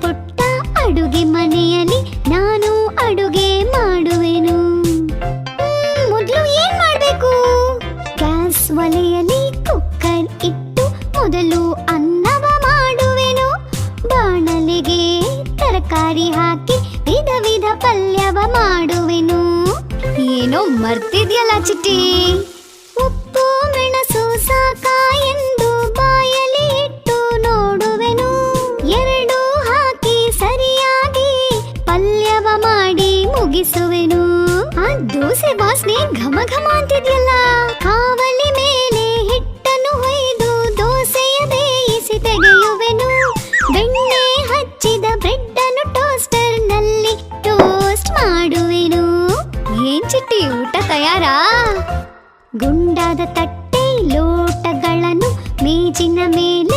ಪುಟ್ಟ ಅಡುಗೆ ಮನೆಯಲ್ಲಿ ನಾನು ಅಡುಗೆ ಮಾಡುವೆನು. ಮೊದಲು ಏನ್ ಮಾಡ್ಬೇಕು? ಗ್ಯಾಸ್ ಒಲೆಯಲ್ಲಿ ಕುಕ್ಕರ್ ಇಟ್ಟು ಮೊದಲು ಅನ್ನವ ಮಾಡುವೆನು. ಬಾಣಲೆಗೆ ತರಕಾರಿ ಹಾಕಿ ವಿಧ ವಿಧ ಪಲ್ಯವ ಮಾಡುವೆನು. ಏನೋ ಮರ್ತಿದ್ಯಲ್ಲ ಚಿಟ್ಟಿ. ಉಪ್ಪು ಮೆಣಸು ಸಾಕ ಎಂದು ಬಾಯಲ್ಲಿ ಇಟ್ಟು ನೋಡುವೆನು. ಎರಡು ಹಾಕಿ ಸರಿಯಾಗಿ ಪಲ್ಯವ ಮಾಡಿ ಮುಗಿಸುವೆನು. ಆ ದೋಸೆ ವಾಸನೆ ಘಮ ಘಮ ಅಂತಿದ್ಯಲ್ಲ. ಕಾವಲಿ ಮೇಲೆ ಹಿಟ್ಟನ್ನು ಹೊಯ್ದು ದೋಸೆಯ ಬೇಯಿಸಿ ತೆಗೆಯುವೆನು. ಬೆಣ್ಣೆ ಹಚ್ಚಿದ ಬ್ರೆಡ್ ಅನ್ನು ಟೋಸ್ಟರ್ ನಲ್ಲಿ ಟೋಸ್ಟ್ ಮಾಡುವೆನು. ಏನ್ ಚಿಟ್ಟಿ, ಊಟ ತಯಾರಾ? ಗುಂಡಾದ ತಟ್ಟೆ ಲೋಟಗಳನ್ನು ಮೇಜಿನ ಮೇಲೆ